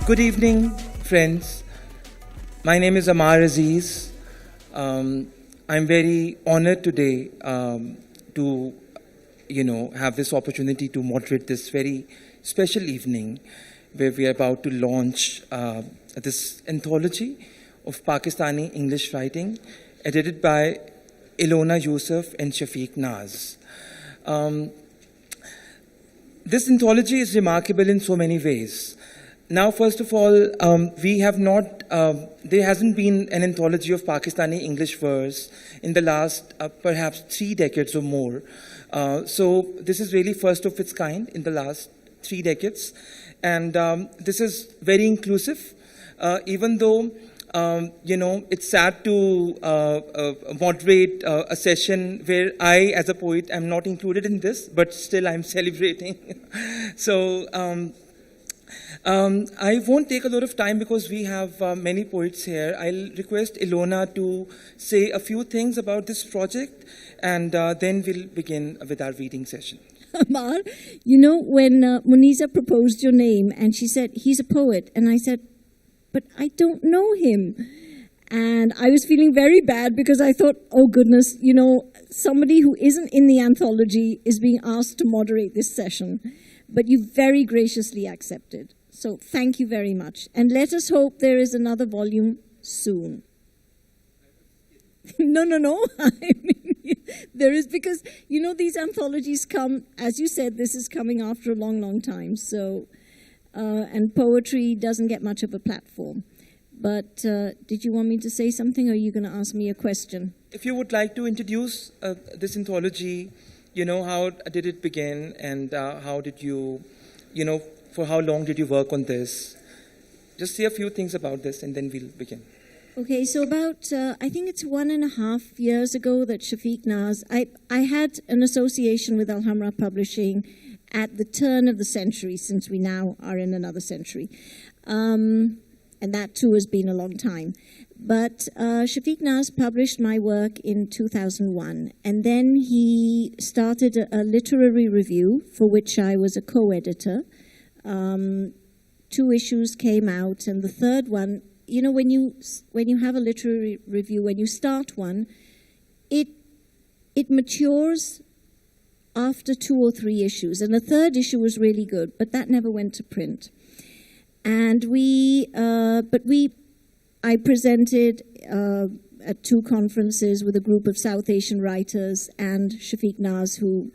Good evening, friends. My name is Amar Aziz. I'm very honored today to, have this opportunity to moderate this very special evening where we are about to launch this anthology of Pakistani English writing edited by Ilona, Yusuf and Shafiq Naz. This anthology is remarkable in so many ways. Now, first of all, we have not, there hasn't been an anthology of Pakistani English verse in the last perhaps 3 decades or more. So this is really first of its kind in the last 3 decades. And this is very inclusive, even though, it's sad to moderate a session where I, as a poet, am not included in this, but still I'm celebrating. So, I won't take a lot of time because we have many poets here. I'll request Ilona to say a few things about this project, and then we'll begin with our reading session. Amar, when Muniza proposed your name and she said, he's a poet, and I said, but I don't know him. And I was feeling very bad because I thought, oh goodness, somebody who isn't in the anthology is being asked to moderate this session. But you very graciously accepted. So thank you very much. And let us hope there is another volume soon. No. I mean, there is, because, these anthologies come, as you said, this is coming after a long, long time. So, and poetry doesn't get much of a platform. But did you want me to say something, or are you going to ask me a question? If you would like to introduce this anthology, how did it begin, and how did you, for how long did you work on this? Just say a few things about this, and then we'll begin. Okay, so about, I think it's 1.5 years ago that Shafiq Naz, I had an association with Al-Hamra Publishing at the turn of the century, since we now are in another century. And that too has been a long time. But Shafiq Naz published my work in 2001, and then he started a literary review for which I was a co-editor. 2 issues came out, and the third one, when you have a literary review, when you start one, it matures after 2 or 3 issues, and the third issue was really good, but that never went to print. And I presented at 2 conferences with a group of South Asian writers and Shafiq Naz, who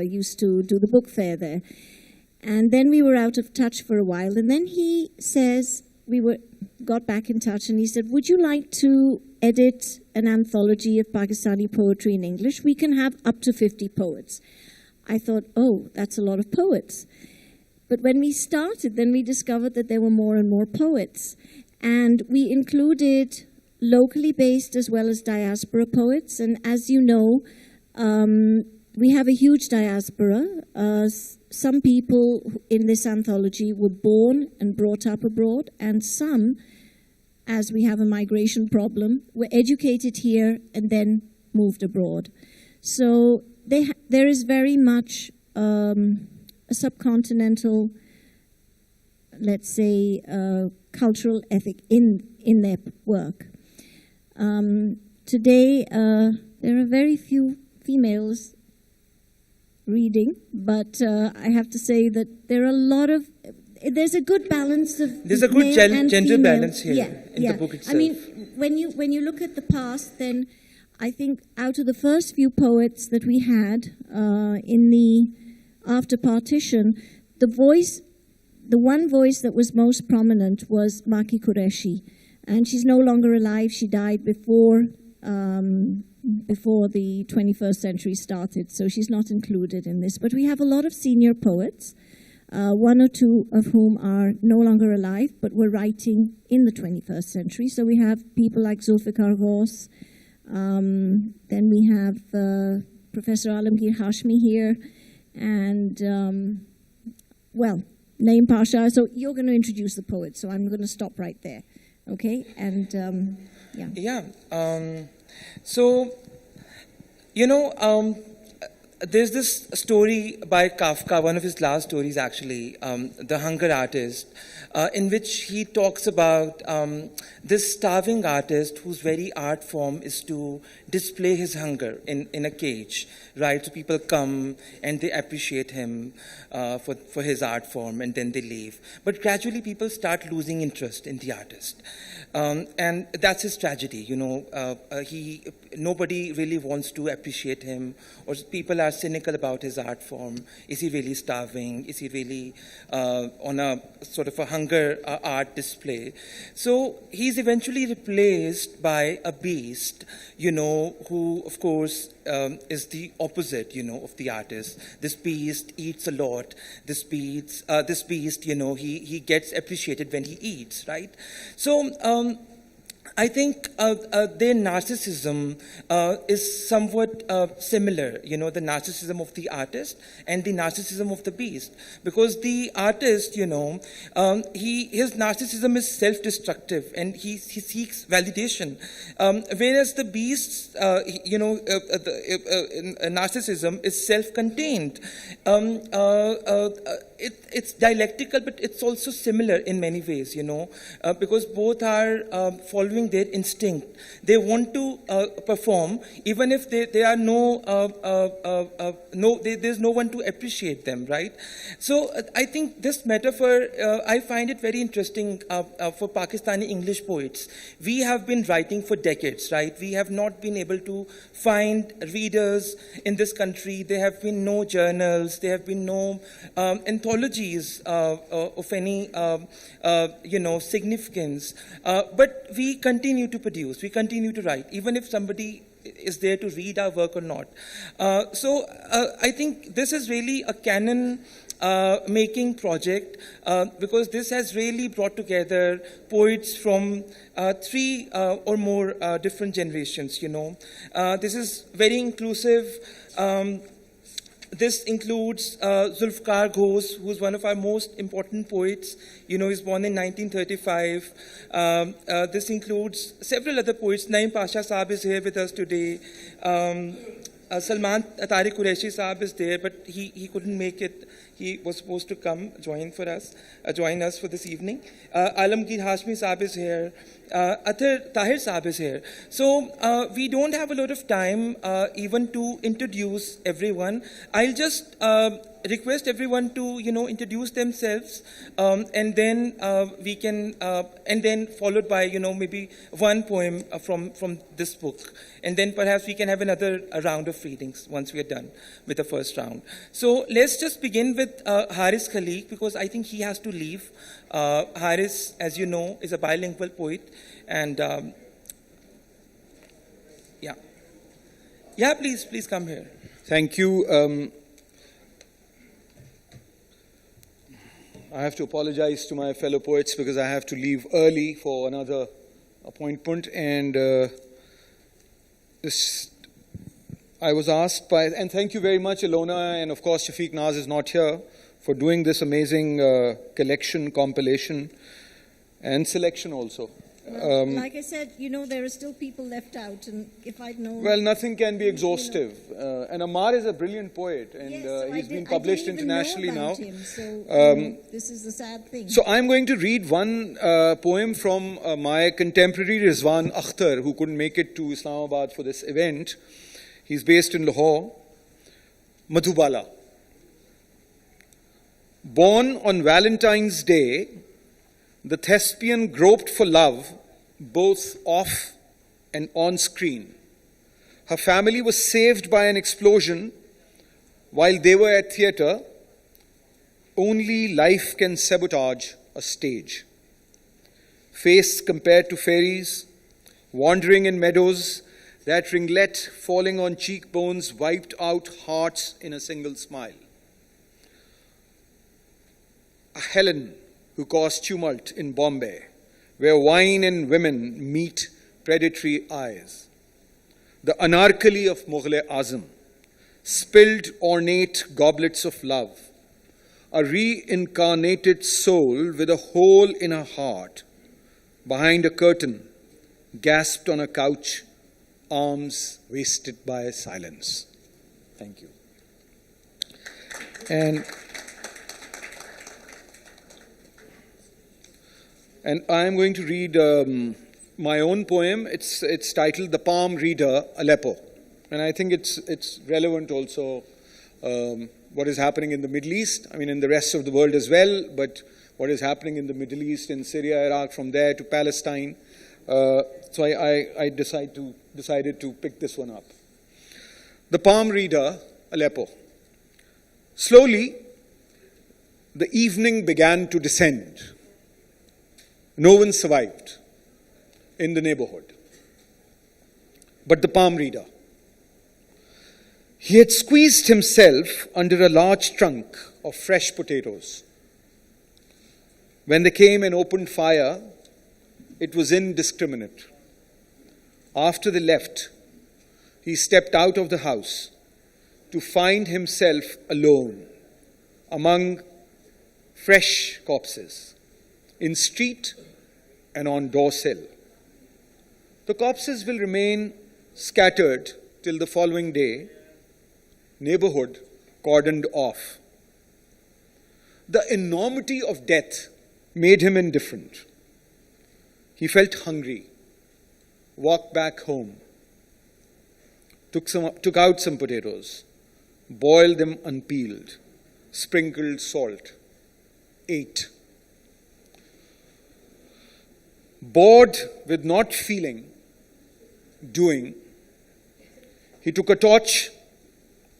used to do the book fair there. And then we were out of touch for a while, and then he says, got back in touch, and he said, would you like to edit an anthology of Pakistani poetry in English? We can have up to 50 poets. I thought, oh, that's a lot of poets. But when we started, then we discovered that there were more and more poets. And we included locally based as well as diaspora poets. And as you know, we have a huge diaspora. Some people in this anthology were born and brought up abroad, and some, as we have a migration problem, were educated here and then moved abroad. So there is very much a subcontinental, let's say, cultural ethic in their work. Today, there are very few females reading, but I have to say that there are a lot of, there's a good balance of there's a good gender balance here in the book itself. I mean, when you look at the past, then I think out of the first few poets that we had after partition, the one voice that was most prominent was Maki Qureshi, and she's no longer alive. She died before the 21st century started, so she's not included in this. But we have a lot of senior poets, 1 or 2 of whom are no longer alive, but were writing in the 21st century. So we have people like Zulfikar Ghaus, then we have Professor Alamgir Hashmi here, and, Naeem Pasha. So you're going to introduce the poets, so I'm going to stop right there, okay? And, yeah. So, there's this story by Kafka, one of his last stories actually, The Hunger Artist, in which he talks about this starving artist whose very art form is to display his hunger in a cage, right? So people come and they appreciate him for his art form, and then they leave. But gradually people start losing interest in the artist. And that's his tragedy, nobody really wants to appreciate him, or people are cynical about his art form. Is he really starving? Is he really on a sort of a hunger art display? So he's eventually replaced by a beast, who, of course, is the opposite, of the artist. This beast eats a lot. This beast, he gets appreciated when he eats, right? So I think their narcissism is somewhat similar, the narcissism of the artist and the narcissism of the beast. Because the artist, his narcissism is self-destructive and he seeks validation. Whereas the beast's, narcissism is self-contained. It's dialectical, but it's also similar in many ways, because both are following their instinct. They want to perform, even if there are there's no one to appreciate them, right? So I think this metaphor, I find it very interesting for Pakistani English poets. We have been writing for decades, right? We have not been able to find readers in this country. There have been no journals. There have been no anthologies of any, significance. But we continue to produce. We continue to write, even if somebody is there to read our work or not. So I think this is really a canon making project because this has really brought together poets from 3 or more different generations, This is very inclusive. This includes Zulfikar Ghosh, who's one of our most important poets. He's born in 1935. This includes several other poets. Naeem Pasha Saab is here with us today. Salman Tariq Qureshi Saab is there, but he couldn't make it. He was supposed to come join us for this evening. Alamgir Hashmi Saab is here. Athar Tahir Saab is here. So we don't have a lot of time even to introduce everyone. I'll just request everyone to introduce themselves, and then we can and then followed by maybe one poem from this book, and then perhaps we can have another round of readings once we are done with the first round. So let's just begin with Haris Khaliq, because I think he has to leave. Haris, as you know, is a bilingual poet, and please come here. Thank you. I have to apologize to my fellow poets because I have to leave early for another appointment, and I was asked by, and thank you very much, Ilona, and of course Shafiq Naz is not here, for doing this amazing collection, compilation, and selection also. Well, like I said, there are still people left out, and if I'd known... Well, nothing can be exhaustive. And Amar is a brilliant poet, and yes, so he's been published internationally now. Him, so, this is the sad thing. So I'm going to read one poem from my contemporary Rizwan Akhtar, who couldn't make it to Islamabad for this event. He's based in Lahore. Madhubala. Born on Valentine's Day, the thespian groped for love both off and on screen. Her family was saved by an explosion while they were at theatre. Only life can sabotage a stage. Face compared to fairies, wandering in meadows, that ringlet falling on cheekbones wiped out hearts in a single smile. A Helen who caused tumult in Bombay, where wine and women meet predatory eyes. The Anarkali of Mughal-e-Azam, spilled ornate goblets of love. A reincarnated soul with a hole in her heart, behind a curtain, gasped on a couch, arms wasted by silence. Thank you. And I am going to read my own poem. It's titled The Palm Reader, Aleppo. And I think it's relevant also what is happening in the Middle East, I mean in the rest of the world as well, but what is happening in the Middle East, in Syria, Iraq, from there to Palestine. So I decided to pick this one up. The Palm Reader, Aleppo. Slowly, the evening began to descend. No one survived in the neighborhood but the palm reader. He had squeezed himself under a large trunk of fresh potatoes. When they came and opened fire, it was indiscriminate. After they left, he stepped out of the house to find himself alone among fresh corpses, in street and on door sill. The corpses will remain scattered till the following day, neighborhood cordoned off. The enormity of death made him indifferent. He felt hungry, walked back home, took out some potatoes, boiled them unpeeled, sprinkled salt, ate. Bored with not feeling, doing, he took a torch,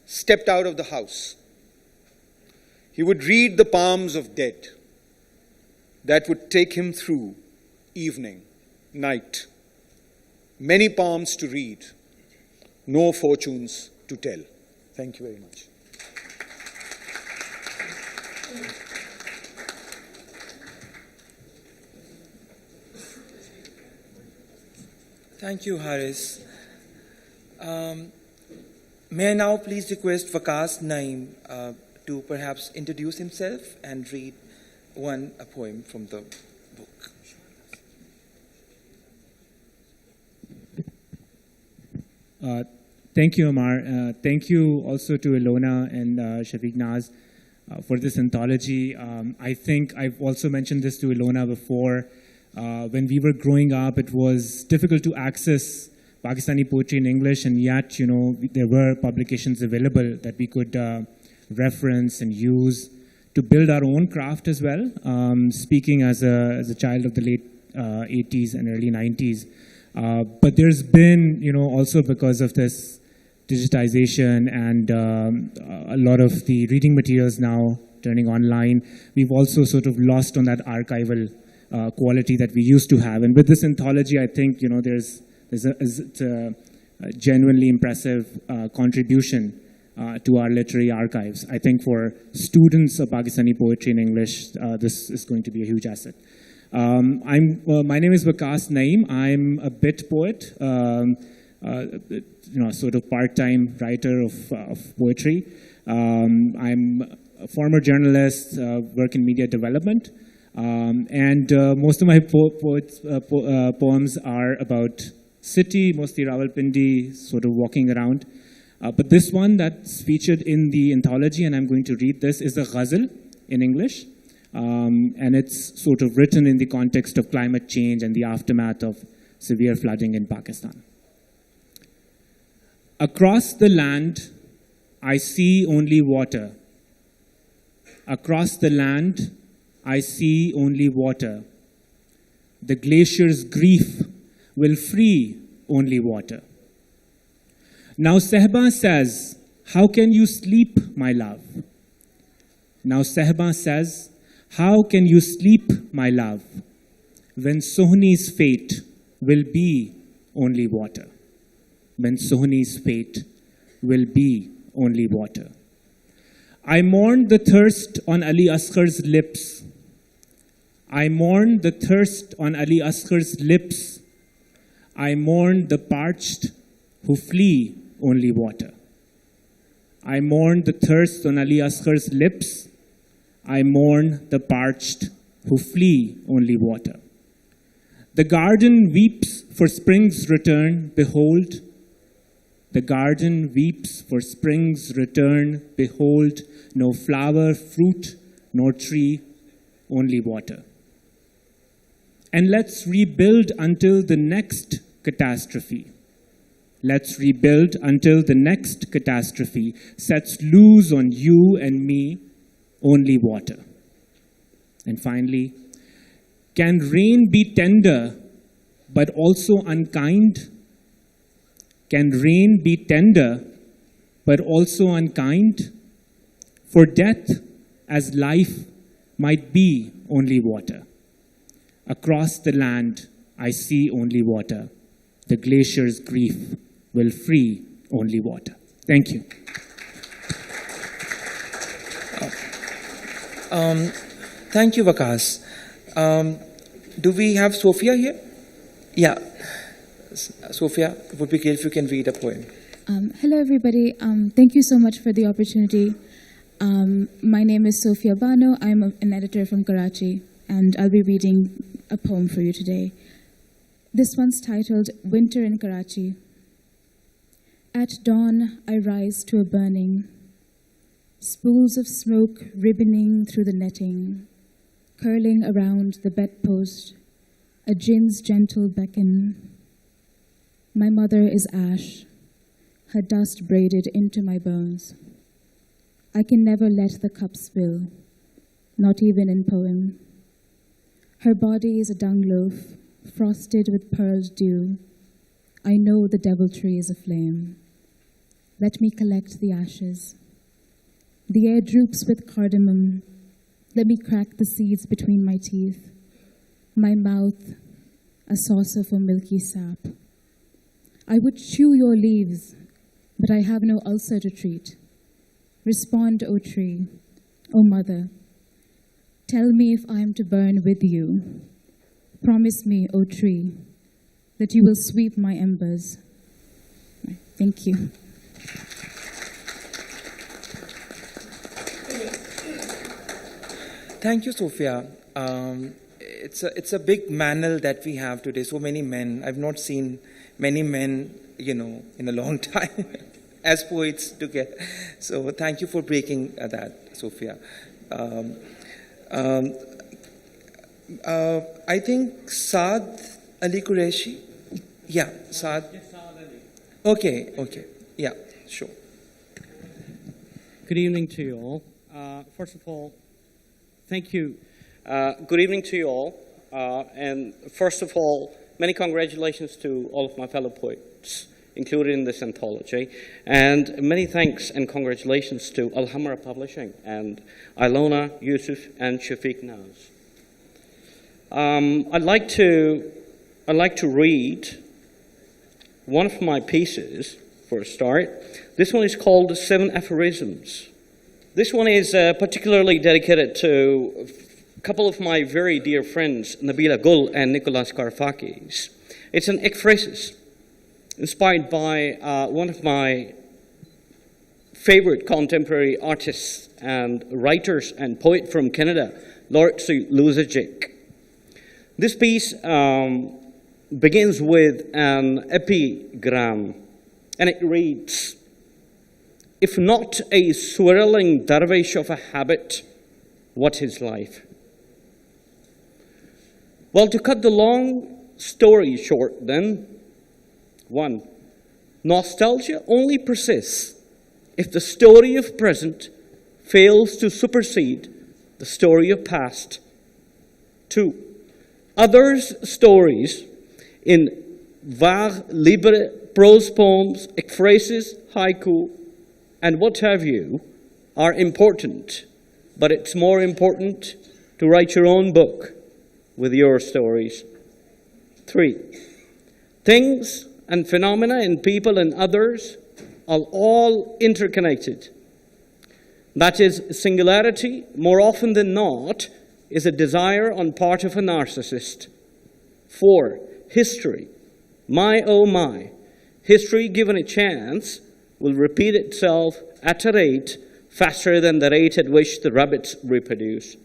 stepped out of the house. He would read the palms of dead that would take him through evening, night. Many palms to read, no fortunes to tell. Thank you very much. Thank you, Haris. May I now please request Waqas Naeem to perhaps introduce himself and read a poem from the book. Thank you, Amar. Thank you also to Ilona and Shafiq Naz for this anthology. I think I've also mentioned this to Ilona before. When we were growing up, it was difficult to access Pakistani poetry in English, and yet, there were publications available that we could reference and use to build our own craft as well. Speaking as a child of the late 80s and early 90s. But there's been, also because of this digitization and a lot of the reading materials now turning online, we've also sort of lost on that archival quality that we used to have. And with this anthology, I think, there's a genuinely impressive contribution to our literary archives. I think for students of Pakistani poetry in English, this is going to be a huge asset. My name is Waqas Naeem. I'm a bit poet, sort of part-time writer of poetry. I'm a former journalist, work in media development. And most of my poems are about city, mostly Rawalpindi, sort of walking around. But this one that's featured in the anthology, and I'm going to read this, is a ghazal in English. And it's sort of written in the context of climate change and the aftermath of severe flooding in Pakistan. Across the land, I see only water. Across the land, I see only water. The glacier's grief will free only water. Now Sahba says, how can you sleep, my love? Now Sahba says, how can you sleep, my love, when Sohni's fate will be only water? When Sohni's fate will be only water. I mourn the thirst on Ali Asghar's lips. I mourn the thirst on Ali Asghar's lips. I mourn the parched who flee only water. I mourn the thirst on Ali Asghar's lips. I mourn the parched who flee only water. The garden weeps for spring's return. Behold, The garden weeps for spring's return. Behold, no flower, fruit, nor tree, only water. And let's rebuild until the next catastrophe. Let's rebuild until the next catastrophe sets loose on you and me, only water. And finally, can rain be tender but also unkind? Can rain be tender but also unkind? For death as life might be only water. Across the land I see only water. The glacier's grief will free only water. Thank you. Thank you, Waqas. Do we have Sophia here? Yeah. Sophia, it would be great if you can read a poem. Hello, everybody. Thank you so much for the opportunity. My name is Sophia Bano. I'm an editor from Karachi, and I'll be reading a poem for you today. This one's titled Winter in Karachi. At dawn, I rise to a burning, spools of smoke ribboning through the netting, curling around the bedpost, a gin's gentle beckon. My mother is ash, her dust braided into my bones. I can never let the cup spill, not even in poem. Her body is a dung loaf, frosted with pearled dew. I know the deviltry is aflame. Let me collect the ashes. The air droops with cardamom. Let me crack the seeds between my teeth. My mouth, a saucer for milky sap. I would chew your leaves, but I have no ulcer to treat. Respond, O tree, O mother. Tell me if I am to burn with you. Promise me, O tree, that you will sweep my embers. Thank you. Thank you, Sophia. It's a big manel that we have today. So many men. I've not seen many men, in a long time as poets together. So thank you for breaking that, Sophia. I think Saad Ali Qureshi. Yeah, Saad. Okay. Yeah, sure. Good evening to you all. First of all, thank you. Good evening to you all. And first of all, many congratulations to all of my fellow poets, included in this anthology. And many thanks and congratulations to Alhamra Publishing and Ilona, Yusuf, and Shafiq Naz. I'd like to read one of my pieces for a start. This one is called 7 Aphorisms. This one is particularly dedicated to a couple of my very dear friends, Nabila Gul and Nicholas Karfakis. It's an ekphrasis inspired by one of my favorite contemporary artists and writers and poet from Canada, Lord Luzajic. This piece begins with an epigram, and it reads, "If not a swirling dervish of a habit, what is life?" Well, to cut the long story short then, 1, nostalgia only persists if the story of present fails to supersede the story of past. 2, others' stories in vague, libre prose poems, ekphrases, haiku, and what have you are important, but it's more important to write your own book with your stories. 3, things and phenomena in people and others are all interconnected. That is, singularity, more often than not, is a desire on part of a narcissist. 4, history. My, oh my. History, given a chance, will repeat itself at a rate faster than the rate at which the rabbits reproduce.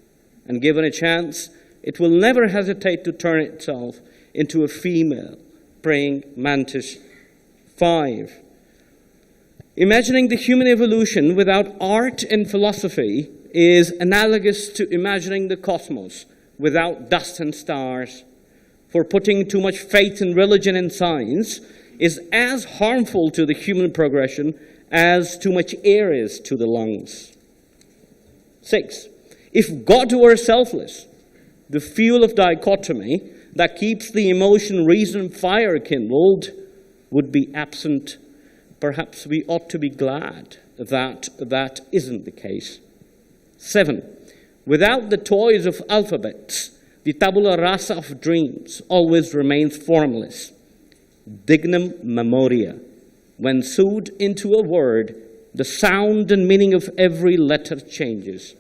And given a chance, it will never hesitate to turn itself into a female praying mantis. 5, Imagining the human evolution without art and philosophy is analogous to imagining the cosmos without dust and stars. For putting too much faith in religion and science is as harmful to the human progression as too much air is to the lungs. 6. If God were selfless, the fuel of dichotomy that keeps the emotion, reason, fire kindled would be absent. Perhaps we ought to be glad that that isn't the case. 7. Without the toys of alphabets, the tabula rasa of dreams always remains formless. Dignum memoria. When sewed into a word, the sound and meaning of every letter changes.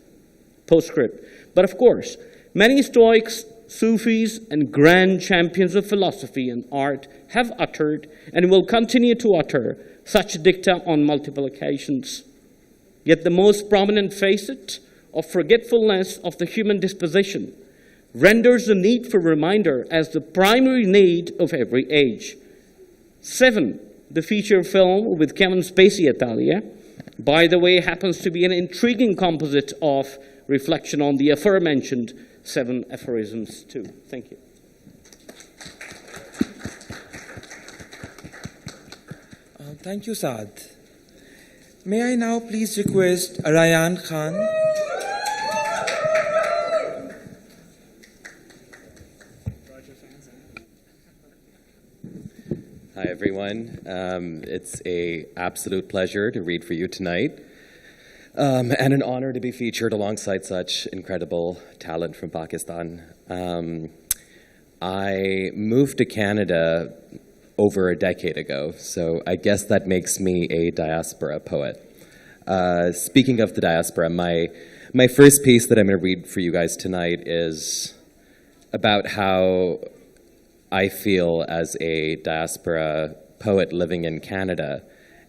Postscript. But of course, many Stoics, Sufis, and grand champions of philosophy and art have uttered and will continue to utter such dicta on multiple occasions. Yet the most prominent facet of forgetfulness of the human disposition renders the need for reminder as the primary need of every age. 7. The feature film with Kevin Spacey Italia, by the way, happens to be an intriguing composite of reflection on the aforementioned 7 aphorisms too. Thank you. Thank you, Saad. May I now please request Rayan Khan. Hi, everyone. It's an absolute pleasure to read for you tonight, and an honor to be featured alongside such incredible talent from Pakistan. I moved to Canada over a decade ago, so I guess that makes me a diaspora poet. Speaking of the diaspora, my first piece that I'm going to read for you guys tonight is about how I feel as a diaspora poet living in Canada,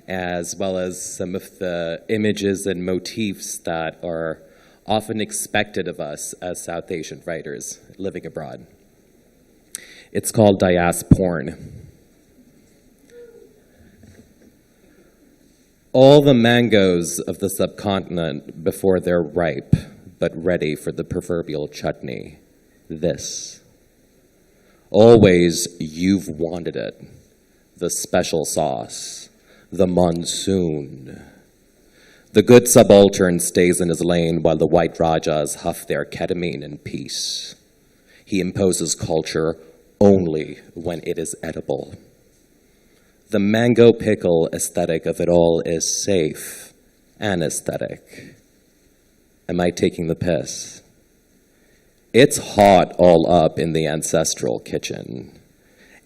as well as some of the images and motifs that are often expected of us as South Asian writers living abroad. It's called Diasporn. All the mangoes of the subcontinent before they're ripe, but ready for the proverbial chutney. This. Always you've wanted it. The special sauce. The monsoon. The good subaltern stays in his lane while the white rajas huff their ketamine in peace. He imposes culture only when it is edible. The mango pickle aesthetic of it all is safe and aesthetic. Am I taking the piss? It's hot all up in the ancestral kitchen.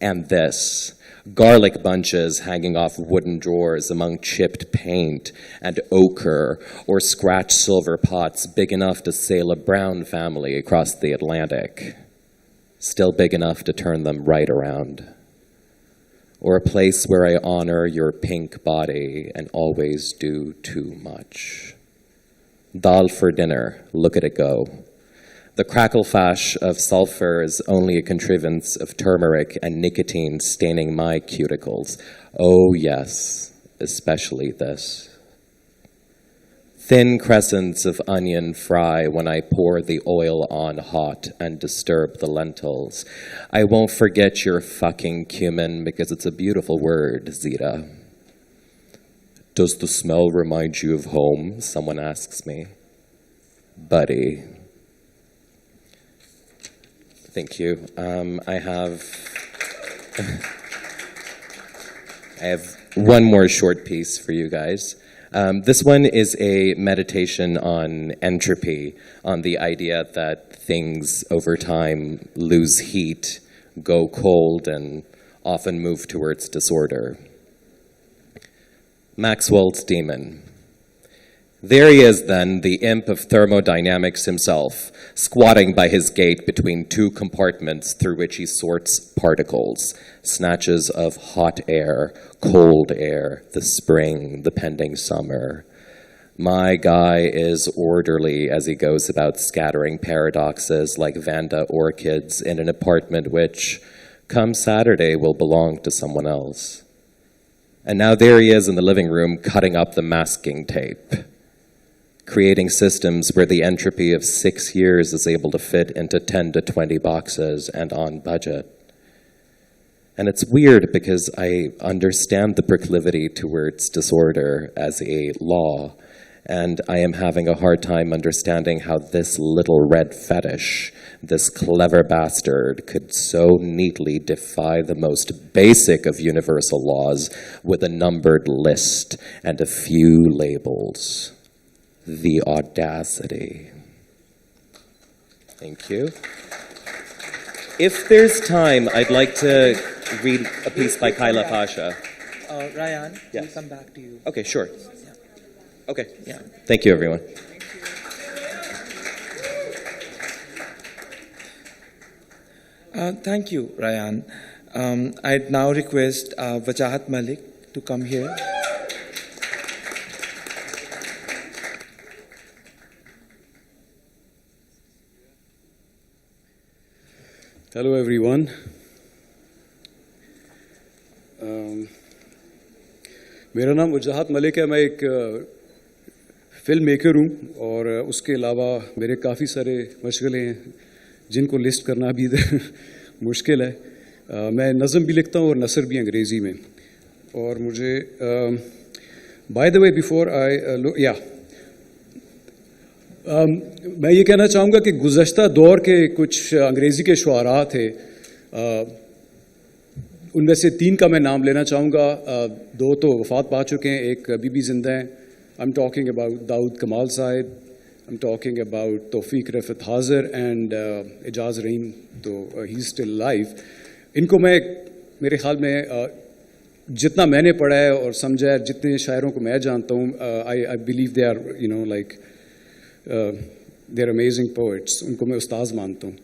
And this, garlic bunches hanging off wooden drawers among chipped paint and ochre or scratched silver pots big enough to sail a brown family across the Atlantic. Still big enough to turn them right around. Or a place where I honor your pink body and always do too much. Dal for dinner, look at it go. The crackle fash of sulfur is only a contrivance of turmeric and nicotine staining my cuticles. Oh yes, especially this. Thin crescents of onion fry when I pour the oil on hot and disturb the lentils. I won't forget your fucking cumin because it's a beautiful word, Zita. Does the smell remind you of home? Someone asks me. Buddy. Thank you. I have one more short piece for you guys. This one is a meditation on entropy, on the idea that things over time lose heat, go cold, and often move towards disorder. Maxwell's demon. There he is then, the imp of thermodynamics himself, squatting by his gate between two compartments through which he sorts particles, snatches of hot air, cold air, the spring, the pending summer. My guy is orderly as he goes about scattering paradoxes like Vanda orchids in an apartment which, come Saturday, will belong to someone else. And now there he is in the living room cutting up the masking tape, creating systems where the entropy of 6 years is able to fit into 10 to 20 boxes and on budget. And it's weird because I understand the proclivity towards disorder as a law, and I am having a hard time understanding how this little red fetish, this clever bastard, could so neatly defy the most basic of universal laws with a numbered list and a few labels. The audacity. Thank you. If there's time, I'd like to read a piece by Kyla Pasha. Rayan, Yes. we'll come back to you. Okay, sure. Okay. Yeah. Thank you, everyone. Thank you, Rayan. I'd now request Wajahat Malik to come here. Hello everyone. मेरा नाम वजाहत मलिक है. मैं एक film maker हूँ और उसके अलावा मेरे काफ़ी सारे मशगले हैं जिनको लिस्ट करना भी मुश्किल है. मैं नज़म भी लिखता हूँ और नसर भी अंग्रेज़ी में. और मुझे by the way before I मैं ये कहना चाहूँगा कि गुज़श्ता दौर के कुछ अंग्रेज़ी के शुआरा थे. उनमें से 3 का मैं नाम लेना चाहूँगा. 2 तो वफ़ात पा चुके हैं, एक अभी भी ज़िंदा हैं. I am talking about Dawood Kamal Sahib, I am talking about Taufiq Rafat हाज़िर एंड एजाज़ रहीम. तो ही इज़ स्टिल लाइव. इनको मैं मेरे ख्याल में जितना मैंने पढ़ा है और समझा है, जितने शायरों को मैं जानता हूँ, I believe they are like they are amazing poets. उनको मैं उस्ताद मानता हूँ.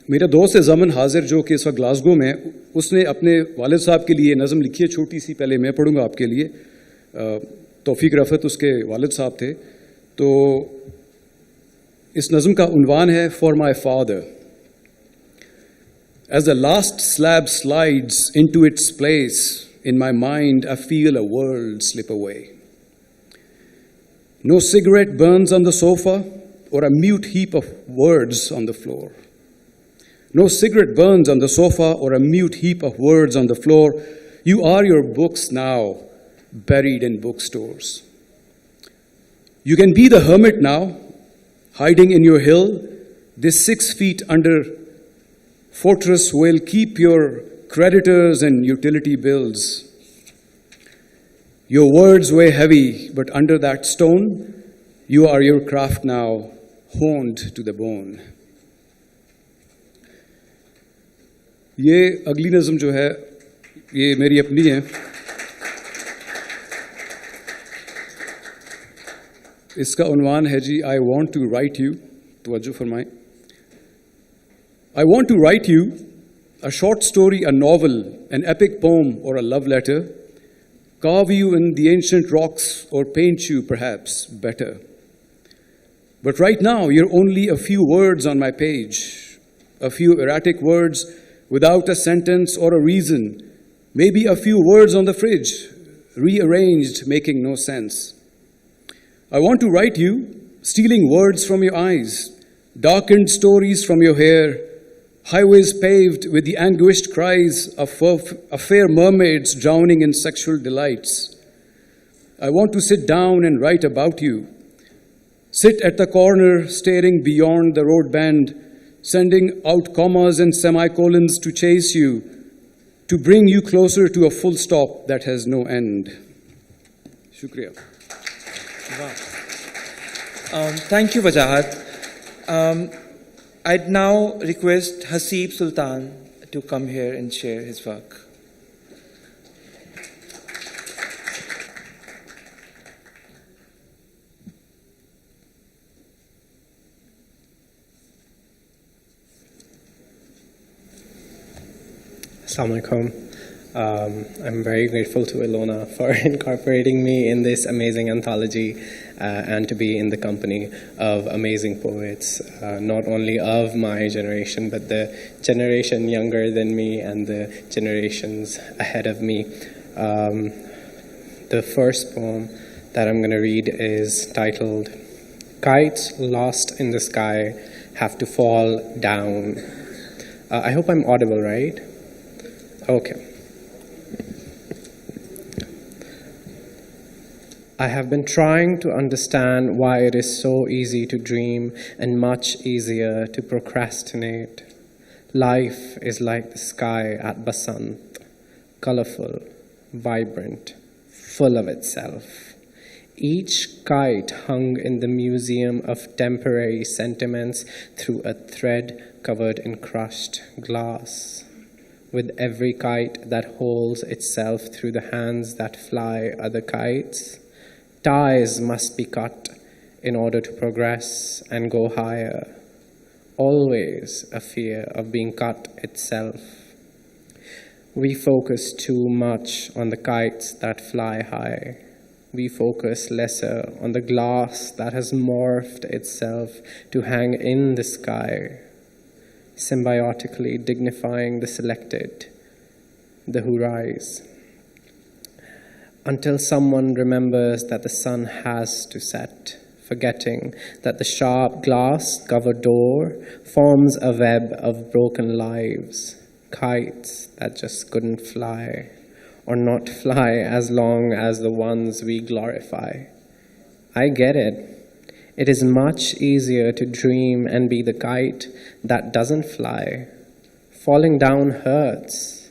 मेरा दोस्त है ज़मन हाजिर जो कि इस वक्त ग्लासगो में, उसने अपने वालिद साहब के लिए नज़म लिखी है छोटी सी. पहले मैं पढ़ूंगा आपके लिए. तौफीक रफ़त उसके वालिद साहब थे. तो इस नज़म का उन्वान है for my father. As the last slab slides into its place, in my mind I feel a world slip away. No cigarette burns on the sofa or a mute heap of words on the floor. No cigarette burns on the sofa or a mute heap of words on the floor. You are your books now, buried in bookstores. You can be the hermit now, hiding in your hill. This 6 feet under fortress will keep your creditors and utility bills. Your words weigh heavy, but under that stone, you are your craft now, honed to the bone. ये अगली नज़म जो है, ये मेरी अपनी है. इसका उन्वान है जी, I want to write you. तवज्जो फरमाएं. I want to write you a short story, a novel, an epic poem, or a love letter, carve you in the ancient rocks, or paint you perhaps better. But right now, you're only a few words on my page, a few erratic words without a sentence or a reason, maybe a few words on the fridge, rearranged, making no sense. I want to write you, stealing words from your eyes, darkened stories from your hair, highways paved with the anguished cries of fair mermaids drowning in sexual delights. I want to sit down and write about you. Sit at the corner, staring beyond the road bend, sending out commas and semicolons to chase you, to bring you closer to a full stop that has no end. Shukriya. Wow. Thank you, Wajahat. I'd now request Haseeb Sultan to come here and share his work. Assalamu alaikum. I'm very grateful to Ilona for incorporating me in this amazing anthology and to be in the company of amazing poets, not only of my generation, but the generation younger than me and the generations ahead of me. The first poem that I'm going to read is titled, Kites Lost in the Sky Have to Fall Down. I hope I'm audible, right? Okay. I have been trying to understand why it is so easy to dream and much easier to procrastinate. Life is like the sky at Basant, colorful, vibrant, full of itself. Each kite hung in the museum of temporary sentiments through a thread covered in crushed glass. With every kite that holds itself through the hands that fly other kites, ties must be cut in order to progress and go higher. Always a fear of being cut itself. We focus too much on the kites that fly high. We focus lesser on the glass that has morphed itself to hang in the sky, symbiotically dignifying the selected, the who rise. Until someone remembers that the sun has to set, forgetting that the sharp glass-covered door forms a web of broken lives, kites that just couldn't fly, or not fly as long as the ones we glorify. I get it. It is much easier to dream and be the kite that doesn't fly. Falling down hurts.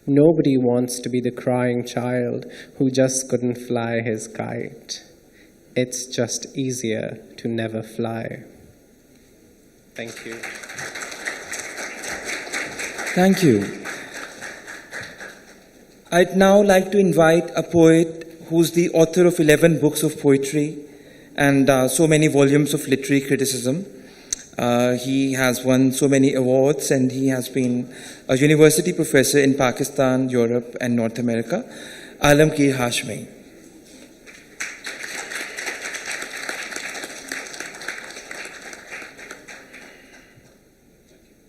Nobody wants to be the crying child who just couldn't fly his kite. It's just easier to never fly. Thank you. Thank you. I'd now like to invite a poet who's the author of 11 books of poetry and so many volumes of literary criticism. He has won so many awards, and he has been a university professor in Pakistan, Europe, and North America. Alamgir Hashmi.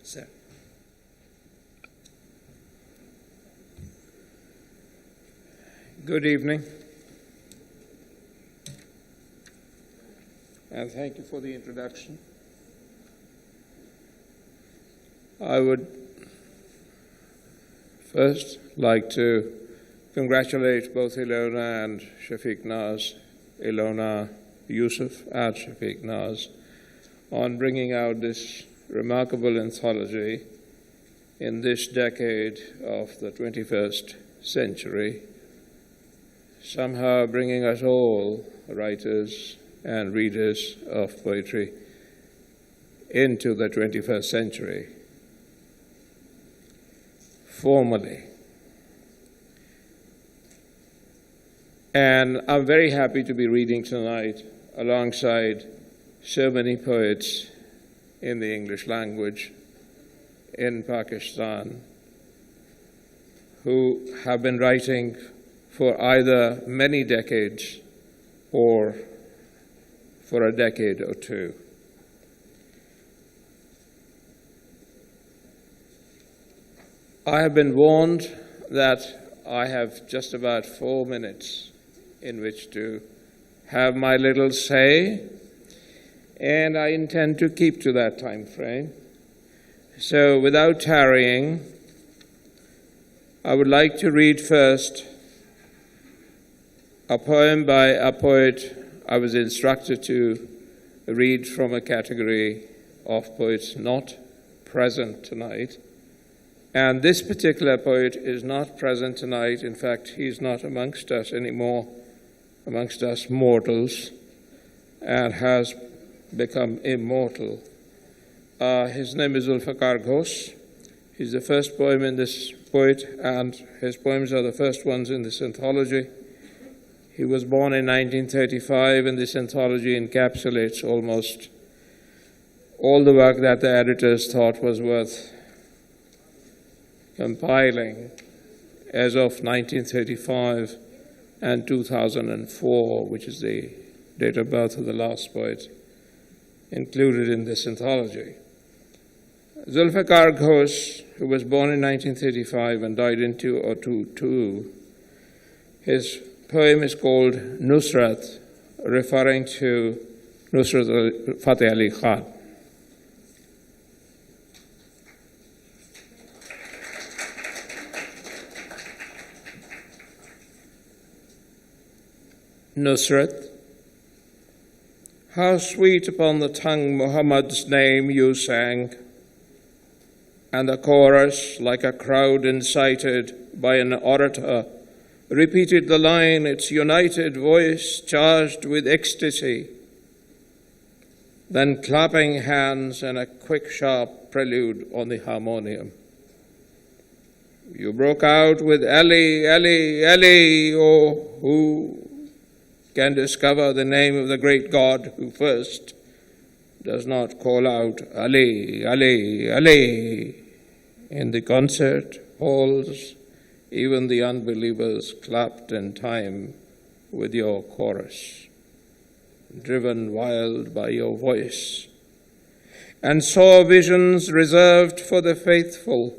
Sir. Good evening, and thank you for the introduction. I would first like to congratulate both Ilona and Shafiq Naz, Ilona, Yusuf, and Shafiq Naz on bringing out this remarkable anthology in this decade of the 21st century, somehow bringing us all, writers and readers of poetry, into the 21st century. Formally. And I'm very happy to be reading tonight alongside so many poets in the English language in Pakistan who have been writing for either many decades or for a decade or two. I have been warned that I have just about 4 minutes in which to have my little say, and I intend to keep to that time frame. So without tarrying, I would like to read first a poem by a poet I was instructed to read from a category of poets not present tonight. And this particular poet is not present tonight. In fact, he's not amongst us anymore, amongst us mortals, and has become immortal. His name is Zulfikar Ghosh. He's the first poet, and his poems are the first ones in this anthology. He was born in 1935, and this anthology encapsulates almost all the work that the editors thought was worth compiling as of 1935 and 2004, which is the date of birth of the last poet included in this anthology. Zulfikar Ghosh, who was born in 1935 and died in 2002, His poem is called Nusrat, referring to Nusrat Fateh Ali Khan. Nusrat, how sweet upon the tongue Muhammad's name you sang, and the chorus, like a crowd incited by an orator, repeated the line, its united voice charged with ecstasy, then clapping hands and a quick, sharp prelude on the harmonium. You broke out with Ali, Ali, Ali, oh, who can discover the name of the great God who first does not call out Ali, Ali, Ali. In the concert halls, even the unbelievers clapped in time with your chorus, driven wild by your voice, and saw visions reserved for the faithful.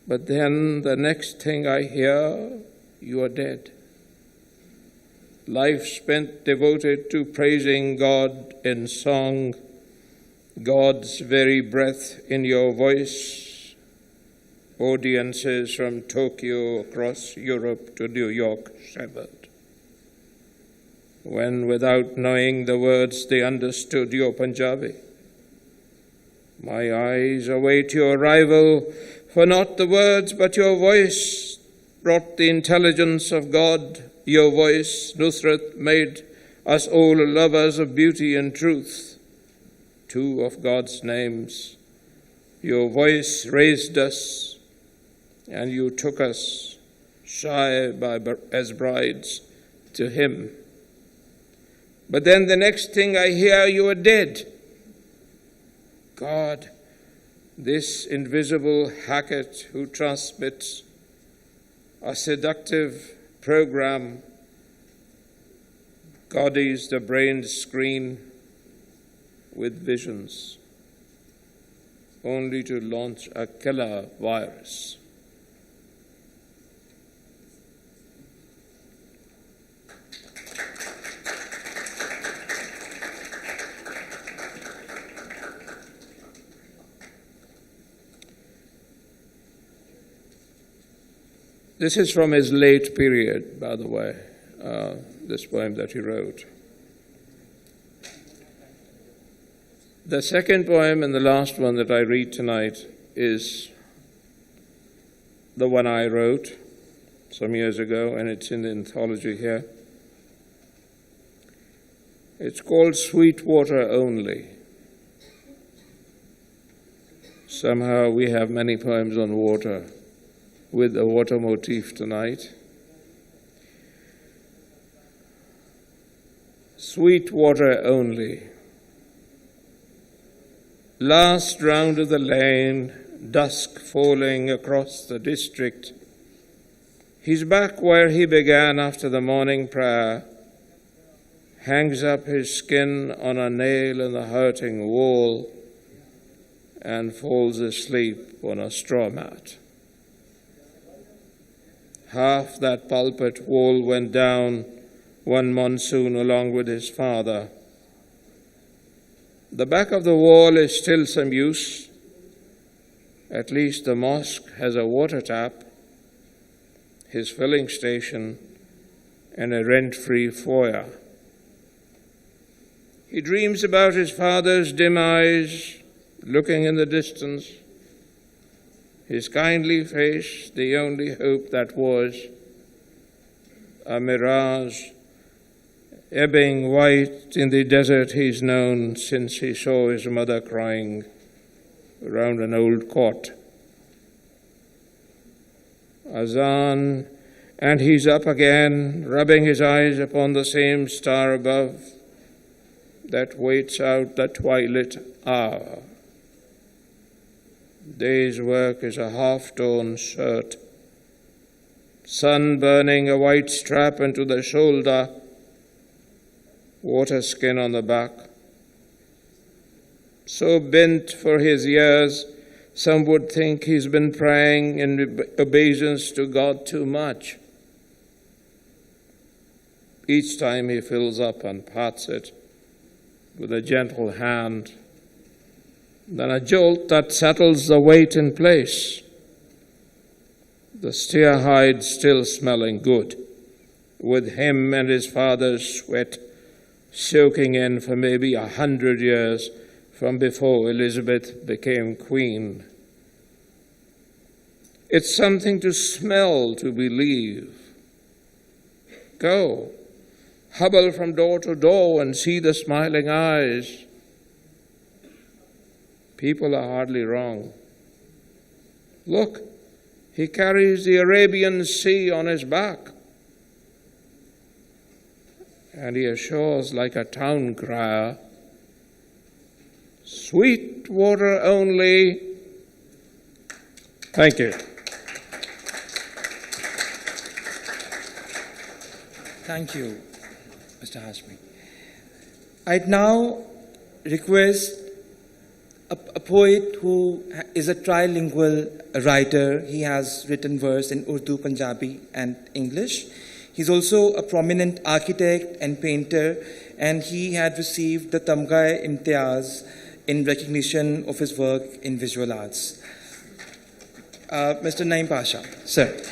But then the next thing I hear, you are dead. Life spent devoted to praising God in song, God's very breath in your voice. Audiences from Tokyo across Europe to New York shivered, when without knowing the words they understood your Punjabi. My eyes await your arrival, for not the words but your voice brought the intelligence of God. Your voice, Nusrat, made us all lovers of beauty and truth, two of God's names. Your voice raised us, and you took us, shy as brides, to Him. But then the next thing I hear, you are dead. God, this invisible Hackett who transmits a seductive program, gaudies the brain's screen with visions, only to launch a killer virus. This is from his late period, by the way, this poem that he wrote. The second poem and the last one that I read tonight is the one I wrote some years ago, and it's in the anthology here. It's called Sweet Water Only. Somehow we have many poems on water, with a water motif tonight. Sweet water only. Last round of the lane, dusk falling across the district. He's back where he began after the morning prayer, hangs up his skin on a nail in the hurting wall, and falls asleep on a straw mat. Half that pulpit wall went down one monsoon along with his father. The back of the wall is still some use. At least the mosque has a water tap, his filling station, and a rent-free foyer. He dreams about his father's dim eyes, looking in the distance, his kindly face, the only hope that was, a mirage, ebbing white in the desert he's known since he saw his mother crying around an old cot. Azan, and he's up again, rubbing his eyes upon the same star above that waits out the twilight hour. Day's work is a half-torn shirt, sun burning a white strap into the shoulder, water skin on the back. So bent for his years, some would think he's been praying in obeisance to God too much. each time he fills up and pats it with a gentle hand, then a jolt that settles the weight in place. The steer hide still smelling good, with him and his father's sweat soaking in for maybe 100 years from before Elizabeth became queen. It's something to smell to believe. Go, hobble from door to door and see the smiling eyes. People are hardly wrong. Look, he carries the Arabian Sea on his back. And he assures like a town crier, sweet water only. Thank you. Thank you, Mr. Hashmi. I'd now request a poet who is a trilingual writer. He has written verse in Urdu, Punjabi, and English. He's also a prominent architect and painter, and he had received the Tamga Imtiaz in recognition of his work in visual arts. Mr. Naeem Pasha, sir.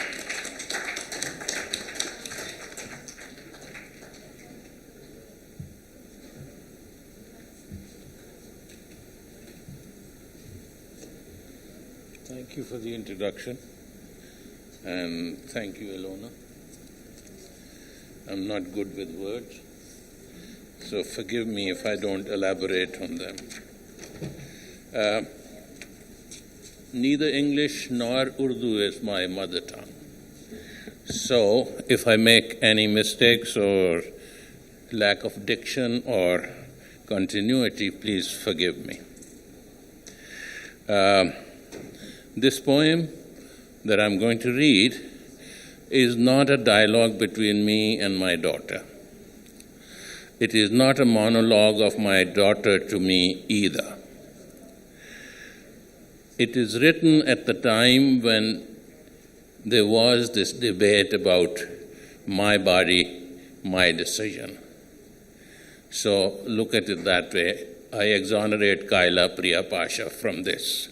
Thank you for the introduction, and thank you, Ilona. I'm not good with words, so forgive me if I don't elaborate on them. Neither English nor Urdu is my mother tongue. So if I make any mistakes or lack of diction or continuity, please forgive me. This poem that I'm going to read is not a dialogue between me and my daughter. It is not a monologue of my daughter to me either. It is written at the time when there was this debate about my body, my decision. So look at it that way. I exonerate Kaila Priya Pasha from this.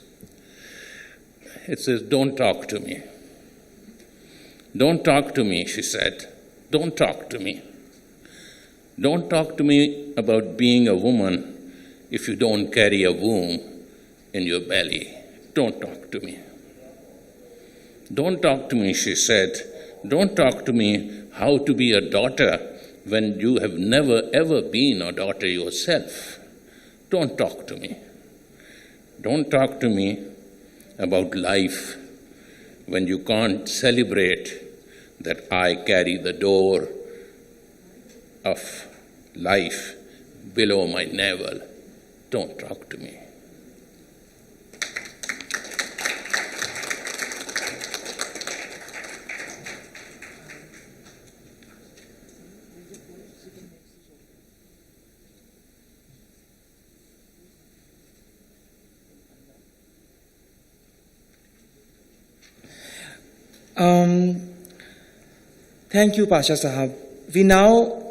It says, don't talk to me. Don't talk to me, she said. Don't talk to me. Don't talk to me about being a woman if you don't carry a womb in your belly. Don't talk to me. Don't talk to me, she said. Don't talk to me how to be a daughter when you have never ever been a daughter yourself. Don't talk to me. Don't talk to me about life when you can't celebrate that I carry the door of life below my navel. Don't talk to me. Thank you, Pasha Sahab. We now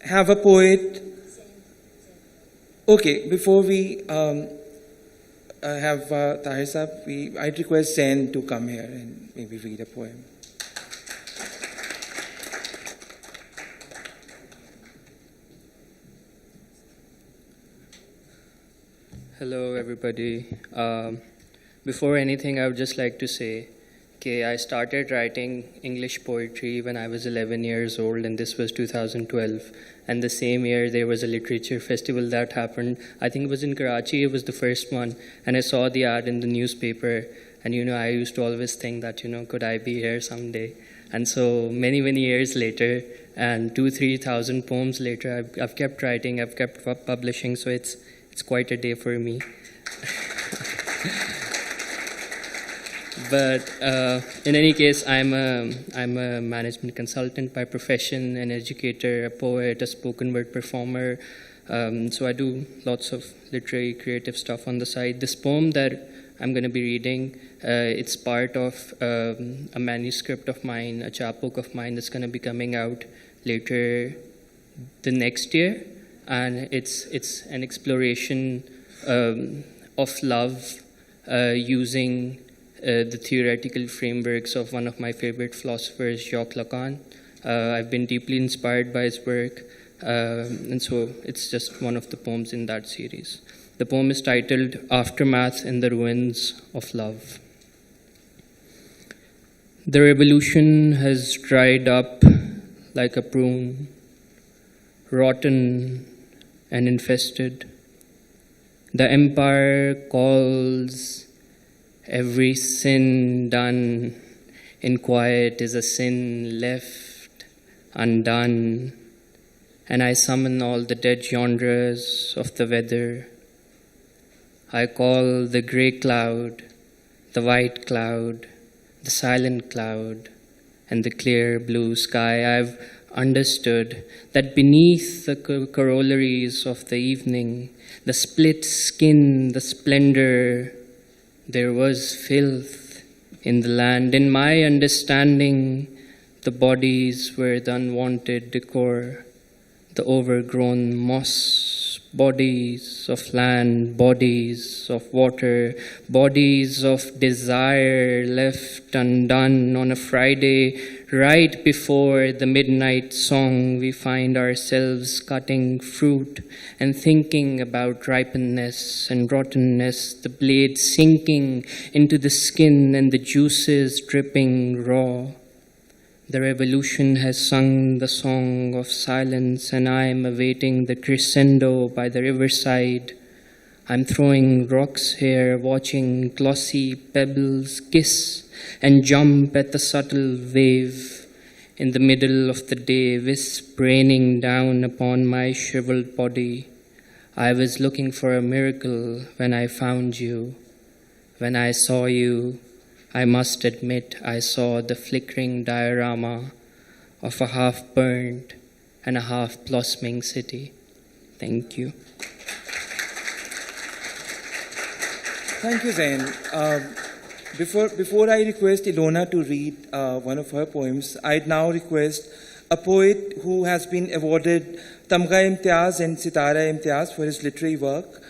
have a poet. Okay, before we have Tahir Sahab, I'd request Zain to come here and maybe read a poem. Hello, everybody. Before anything, I would just like to say, I started writing English poetry when I was 11 years old, and this was 2012. And the same year, there was a literature festival that happened. I think it was in Karachi. It was the first one. And I saw the ad in the newspaper. And, I used to always think that, could I be here someday? And so many, many years later, and 2,000-3,000 poems later, I've kept writing, I've kept publishing. So it's quite a day for me. But in any case, I'm a management consultant by profession, an educator, a poet, a spoken word performer. So I do lots of literary, creative stuff on the side. This poem that I'm going to be reading, it's part of a manuscript of mine, a chapbook of mine that's going to be coming out later the next year, and it's an exploration of love using the theoretical frameworks of one of my favorite philosophers, Jacques Lacan. I've been deeply inspired by his work, and so it's just one of the poems in that series. The poem is titled Aftermath in the Ruins of Love. The revolution has dried up like a prune, rotten and infested. The empire calls every sin done in quiet is a sin left undone, and I summon all the dead genres of the weather. I call the grey cloud, the white cloud, the silent cloud, and the clear blue sky. I've understood that beneath the corollaries of the evening, the split skin, the splendor, there was filth in the land. In my understanding, the bodies were the unwanted decor, the overgrown moss, bodies of land, bodies of water, bodies of desire left undone. On a Friday, right before the midnight song, we find ourselves cutting fruit and thinking about ripenness and rottenness, the blade sinking into the skin and the juices dripping raw. The revolution has sung the song of silence, and I am awaiting the crescendo by the riverside. I'm throwing rocks here, watching glossy pebbles kiss and jump at the subtle wave. In the middle of the day, wisp raining down upon my shriveled body. I was looking for a miracle when I found you. When I saw you, I must admit I saw the flickering diorama of a half-burned and a half-blossoming city. Thank you. Thank you, Zain. Before I request Ilona to read one of her poems, I'd now request a poet who has been awarded Tamga Imtiaz and Sitara Imtiaz for his literary work.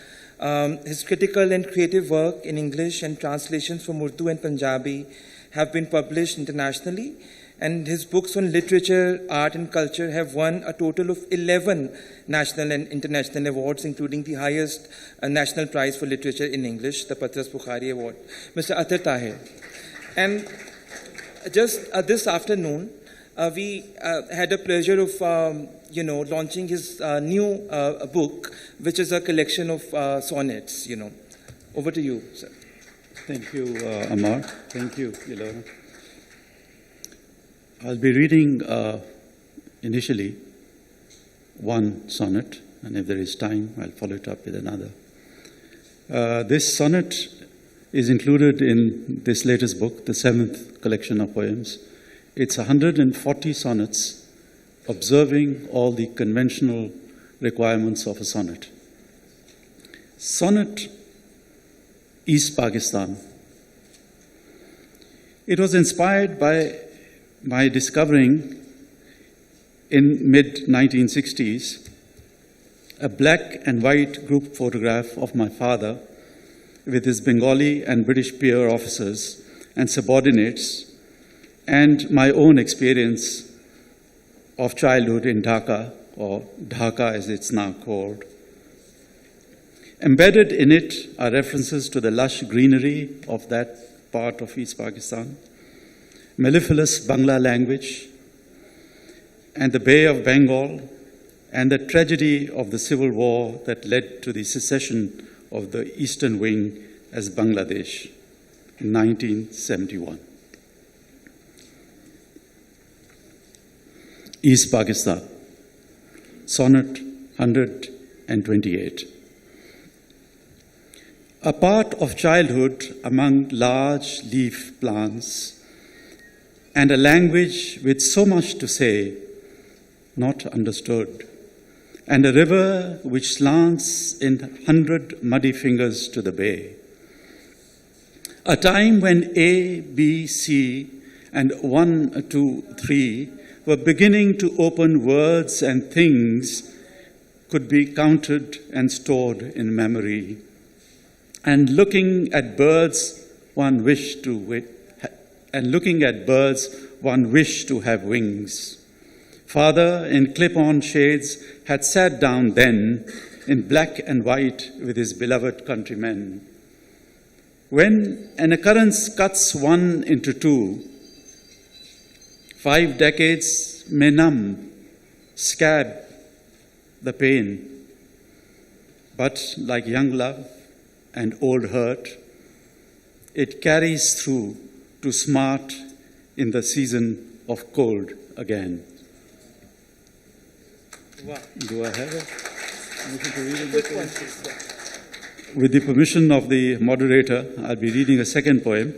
His critical and creative work in English and translations from Urdu and Punjabi have been published internationally, and his books on literature, art and culture have won a total of 11 national and international awards, including the highest national prize for literature in English, the Patras Bukhari Award, Mr. Athar Tahir. And just this afternoon, we had a pleasure of launching his new book, which is a collection of sonnets. Over to you, sir. Thank you, Amar. Thank you, Ilona. I'll be reading initially one sonnet, and if there is time, I'll follow it up with another. This sonnet is included in this latest book, the 7th collection of poems. It's 140 sonnets, observing all the conventional requirements of a sonnet. Sonnet East Pakistan. It was inspired by my discovering in mid-1960s a black and white group photograph of my father with his Bengali and British peer officers and subordinates, and my own experience of childhood in Dhaka, or Dhaka as it's now called. Embedded in it are references to the lush greenery of that part of East Pakistan, mellifluous Bangla language, and the Bay of Bengal, and the tragedy of the civil war that led to the secession of the Eastern Wing as Bangladesh in 1971. East Pakistan, Sonnet 128. A part of childhood among large leaf plants, and a language with so much to say, not understood, and a river which slants in 100 muddy fingers to the bay. A time when A, B, C, and 1, 2, 3 were beginning to open words and things could be counted and stored in memory. And looking at birds, one wished to have wings. Father, in clip-on shades, had sat down then in black and white with his beloved countrymen. When an occurrence cuts one into two, 5 decades may numb, scab the pain, but like young love and old hurt, it carries through to smart in the season of cold again. Wow. Do I have a motion to read it? Quick one, please. With the permission of the moderator, I'll be reading a second poem.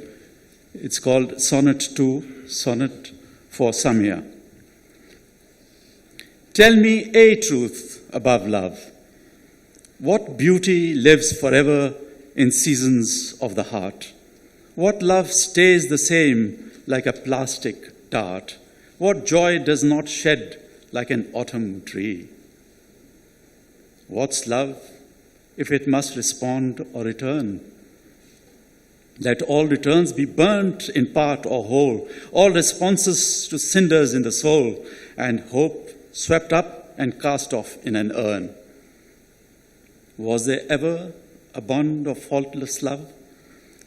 It's called Sonnet 2, Sonnet for Samia. Tell me a truth above love. What beauty lives forever in seasons of the heart? What love stays the same like a plastic dart? What joy does not shed like an autumn tree? What's love if it must respond or return? Let all returns be burnt in part or whole, all responses to cinders in the soul, and hope swept up and cast off in an urn. Was there ever a bond of faultless love?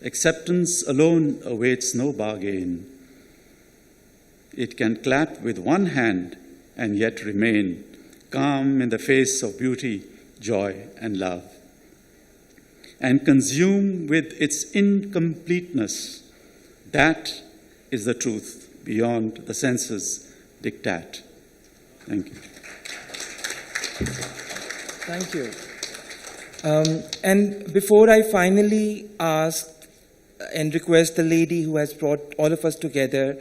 Acceptance alone awaits no bargain. It can clap with one hand and yet remain calm in the face of beauty, joy, and love, and consume with its incompleteness. That is the truth beyond the senses' diktat. Thank you. Thank you. And before I finally ask and request the lady who has brought all of us together,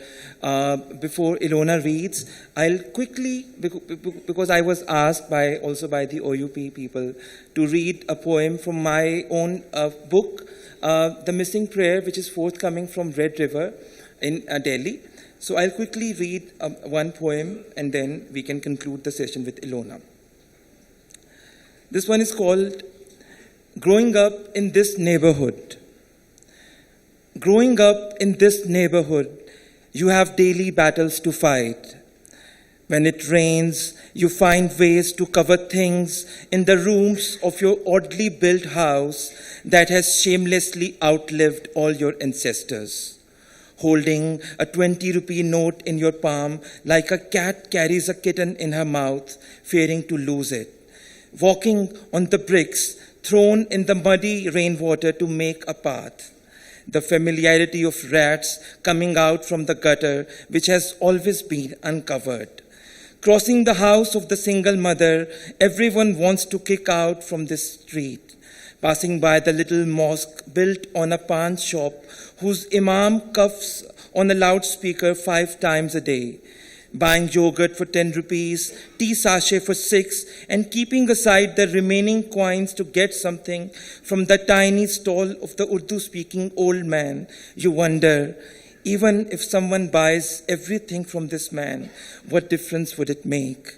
before Ilona reads, I'll quickly, because I was asked also by the OUP people to read a poem from my own book, The Missing Prayer, which is forthcoming from Red River in Delhi. So I'll quickly read one poem and then we can conclude the session with Ilona. This one is called Growing Up in This Neighborhood. Growing up in this neighborhood, you have daily battles to fight. When it rains, you find ways to cover things in the rooms of your oddly built house that has shamelessly outlived all your ancestors. Holding a 20-rupee note in your palm like a cat carries a kitten in her mouth, fearing to lose it. Walking on the bricks thrown in the muddy rainwater to make a path. The familiarity of rats coming out from the gutter, which has always been uncovered. Crossing the house of the single mother, everyone wants to kick out from this street. Passing by the little mosque built on a pan shop, whose imam cuffs on a loudspeaker 5 times a day. Buying yogurt for 10 rupees, tea sachet for 6, and keeping aside the remaining coins to get something from the tiny stall of the Urdu-speaking old man. You wonder, even if someone buys everything from this man, what difference would it make?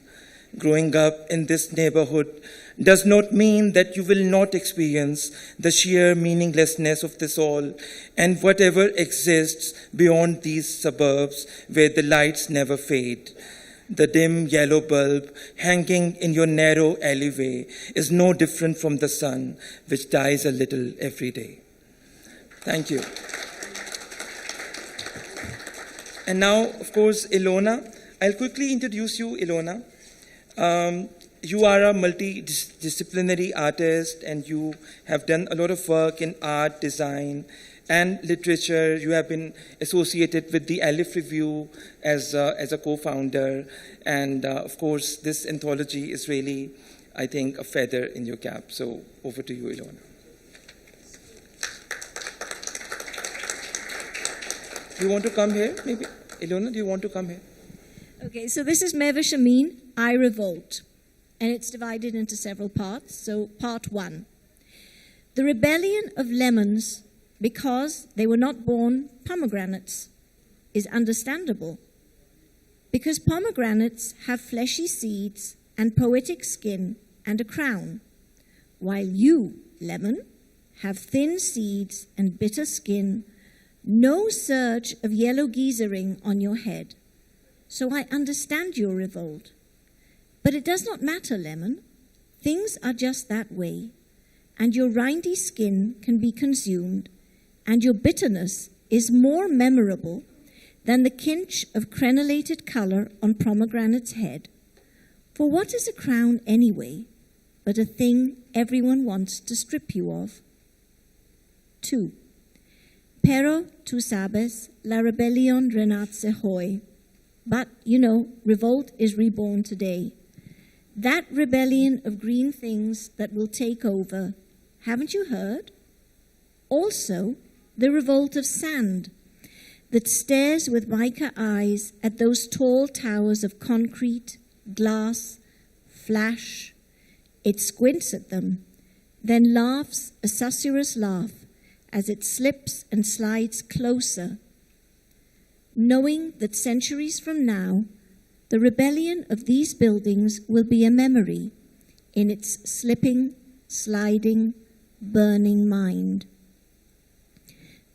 Growing up in this neighborhood does not mean that you will not experience the sheer meaninglessness of this all and whatever exists beyond these suburbs where the lights never fade. The dim yellow bulb hanging in your narrow alleyway is no different from the sun, which dies a little every day. Thank you. And now, of course, Ilona. I'll quickly introduce you, Ilona. You are a multidisciplinary artist and you have done a lot of work in art, design, and literature. You have been associated with the Alif Review as a co-founder. And of course, this anthology is really, I think, a feather in your cap. So over to you, Ilona. Do you want to come here, maybe? Ilona, do you want to come here? Okay, so this is Mehvash Amin, I Revolt. And it's divided into several parts. So part 1. The rebellion of lemons because they were not born pomegranates is understandable. Because pomegranates have fleshy seeds and poetic skin and a crown, while you, lemon, have thin seeds and bitter skin, no surge of yellow geezering on your head. So I understand your revolt. But it does not matter, lemon. Things are just that way, and your rindy skin can be consumed, and your bitterness is more memorable than the kinch of crenellated color on pomegranate's head. For what is a crown anyway, but a thing everyone wants to strip you of? 2. Pero tú sabes, la rebelión renace hoy. But, you know, revolt is reborn today. That rebellion of green things that will take over, haven't you heard? Also, the revolt of sand that stares with mica eyes at those tall towers of concrete, glass, flash. It squints at them, then laughs a susurrus laugh as it slips and slides closer, knowing that centuries from now, the rebellion of these buildings will be a memory in its slipping, sliding, burning mind.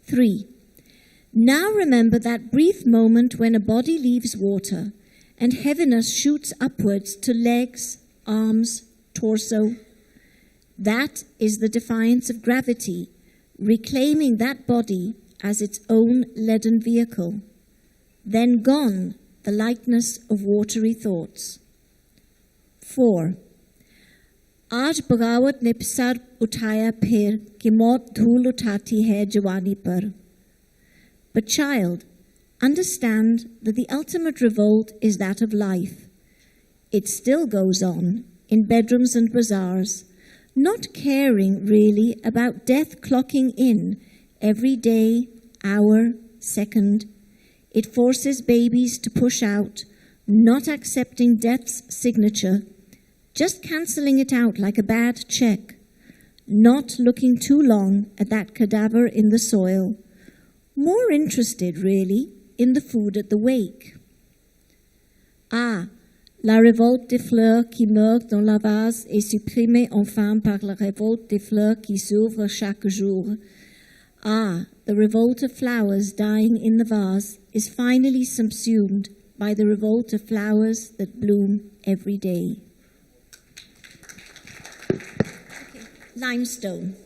3. Now remember that brief moment when a body leaves water and heaviness shoots upwards to legs, arms, torso. That is the defiance of gravity, reclaiming that body as its own leaden vehicle. Then gone, the lightness of watery thoughts. 4. आज बगावत ने sir उठाया फिर कि मौत धूल उठाती है जवानी पर. But child, understand that the ultimate revolt is that of life. It still goes on in bedrooms and bazaars, not caring really about death clocking in every day, hour, second. It forces babies to push out, not accepting death's signature, just cancelling it out like a bad check, not looking too long at that cadaver in the soil, more interested, really, in the food at the wake. Ah, la révolte des fleurs qui meurent dans la vase est supprimée enfin par la révolte des fleurs qui s'ouvrent chaque jour. Ah, the revolt of flowers dying in the vase is finally subsumed by the revolt of flowers that bloom every day. Okay. Limestone.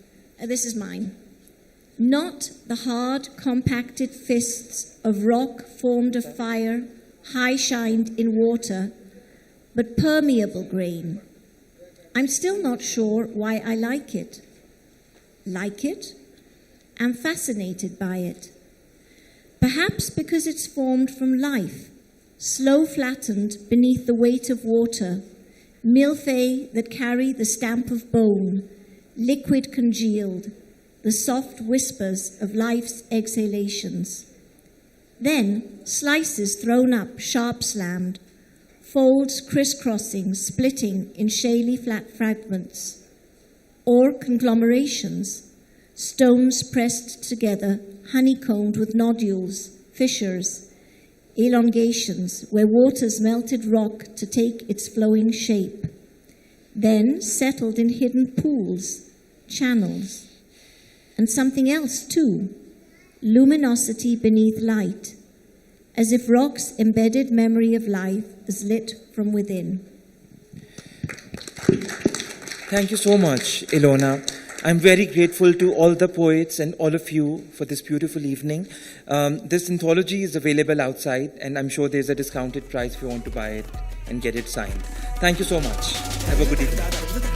This is mine. Not the hard, compacted fists of rock formed of fire, high-shined in water, but permeable grain. I'm still not sure why I like it. Like it? I'm fascinated by it. Perhaps because it's formed from life, slow flattened beneath the weight of water, milfei that carry the stamp of bone, liquid congealed, the soft whispers of life's exhalations. Then slices thrown up, sharp slammed, folds crisscrossing, splitting in shaly flat fragments, or conglomerations, stones pressed together, honeycombed with nodules, fissures, elongations, where waters melted rock to take its flowing shape, then settled in hidden pools, channels, and something else too, luminosity beneath light, as if rock's embedded memory of life is lit from within. Thank you so much, Ilona. I'm very grateful to all the poets and all of you for this beautiful evening. This anthology is available outside, and I'm sure there's a discounted price if you want to buy it and get it signed. Thank you so much. Have a good evening.